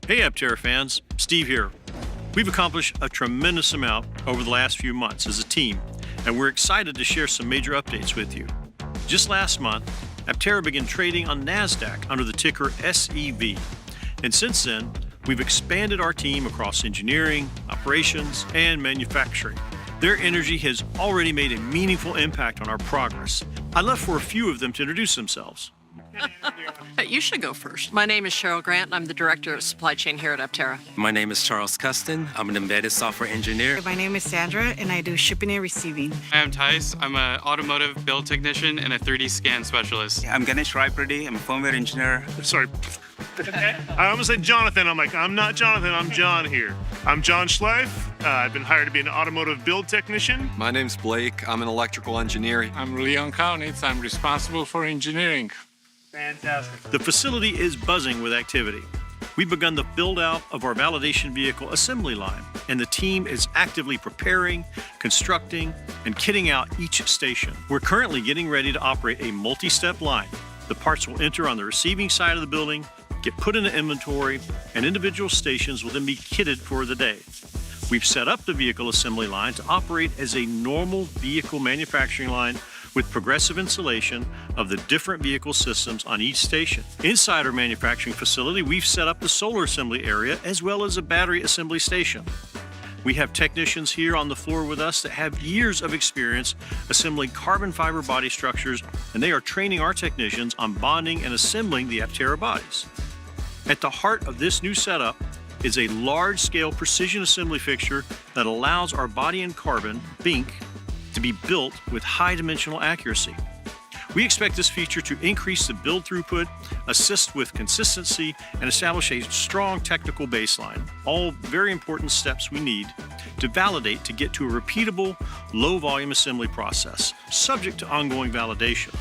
Hey Aptera fans, Steve here. We've accomplished a tremendous amount over the last few months as a team, and we're excited to share some major updates with you. Just last month, Aptera began trading on NASDAQ under the ticker SEV, and since then, we've expanded our team across engineering, operations, and manufacturing. Their energy has already made a meaningful impact on our progress. I'd love for a few of them to introduce themselves. You should go first. My name is Cheryl Grant, and I'm the Director of Supply Chain here at Aptera. My name is Charles Custon. I'm an embedded software engineer. My name is Sandra, and I do shipping and receiving. I'm Tice. I'm an automotive build technician and a 3D scan specialist. I'm Ganesh Raipurdi. I'm a firmware engineer. Sorry. I almost said Jonathan. I'm like, I'm not Jonathan, I'm John here. I'm John Schleif. I've been hired to be an automotive build technician. My name's Blake. I'm an electrical engineer. I'm Leon Kaunitz. I'm responsible for engineering. Fantastic. The facility is buzzing with activity. We've begun the build-out of our validation vehicle assembly line, and the team is actively preparing, constructing, and kitting out each station. We're currently getting ready to operate a multi-step line. The parts will enter on the receiving side of the building, get put into inventory, and individual stations will then be kitted for the day. We've set up the vehicle assembly line to operate as a normal vehicle manufacturing line with progressive installation of the different vehicle systems on each station. Inside our manufacturing facility, we've set up the solar assembly area as well as a battery assembly station. We have technicians here on the floor with us that have years of experience assembling carbon fiber body structures, and they are training our technicians on bonding and assembling the Aptera bodies. At the heart of this new setup is a large-scale precision assembly fixture that allows our body in carbon, BINC, to be built with high dimensional accuracy. We expect this feature to increase the build throughput, assist with consistency, and establish a strong technical baseline, all very important steps we need to validate to get to a repeatable, low-volume assembly process, subject to ongoing validation.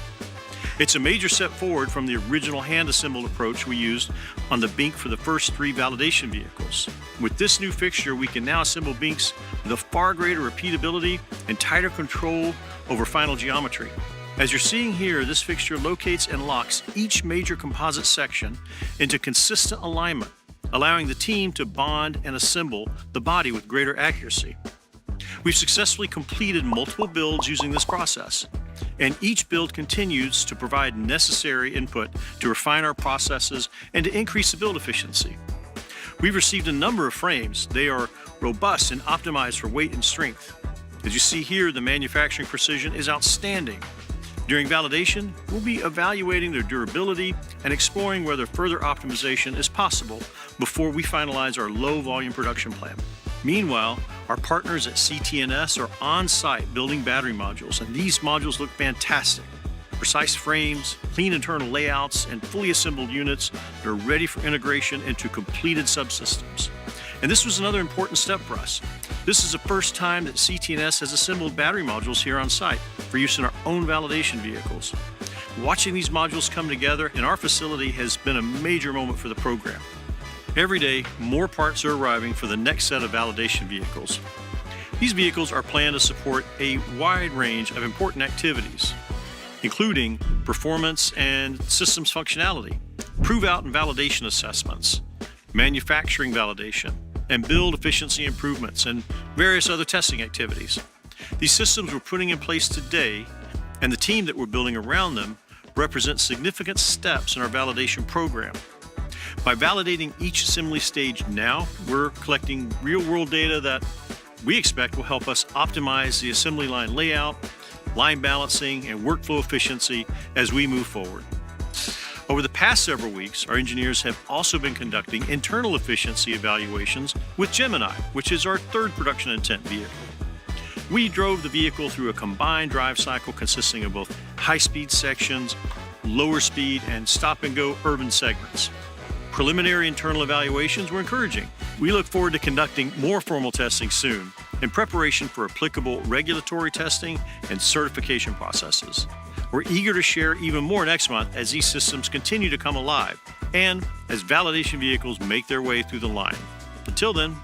It's a major step forward from the original hand-assembled approach we used on the BINC for the first 3 validation vehicles. With this new fixture, we can now assemble BINCs with a far greater repeatability and tighter control over final geometry. As you're seeing here, this fixture locates and locks each major composite section into consistent alignment, allowing the team to bond and assemble the body with greater accuracy. We've successfully completed multiple builds using this process, and each build continues to provide necessary input to refine our processes and to increase the build efficiency. We've received a number of frames. They are robust and optimized for weight and strength. As you see here, the manufacturing precision is outstanding. During validation, we'll be evaluating their durability and exploring whether further optimization is possible before we finalize our low-volume production plan. Meanwhile, our partners at CT&S are on-site building battery modules, and these modules look fantastic. Precise frames, clean internal layouts, and fully assembled units that are ready for integration into completed subsystems. And this was another important step for us. This is the first time that CT&S has assembled battery modules here on site for use in our own validation vehicles. Watching these modules come together in our facility has been a major moment for the program. Every day, more parts are arriving for the next set of validation vehicles. These vehicles are planned to support a wide range of important activities, including performance and systems functionality, prove-out and validation assessments, manufacturing validation, and build efficiency improvements, and various other testing activities. These systems we're putting in place today, and the team that we're building around them, represent significant steps in our validation program. By validating each assembly stage now, we're collecting real-world data that we expect will help us optimize the assembly line layout, line balancing, and workflow efficiency as we move forward. Over the past several weeks, our engineers have also been conducting internal efficiency evaluations with Gemini, which is our 3rd production intent vehicle. We drove the vehicle through a combined drive cycle consisting of both high-speed sections, lower speed, and stop-and-go urban segments. Preliminary internal evaluations were encouraging. We look forward to conducting more formal testing soon in preparation for applicable regulatory testing and certification processes. We're eager to share even more next month as these systems continue to come alive and as validation vehicles make their way through the line. Until then,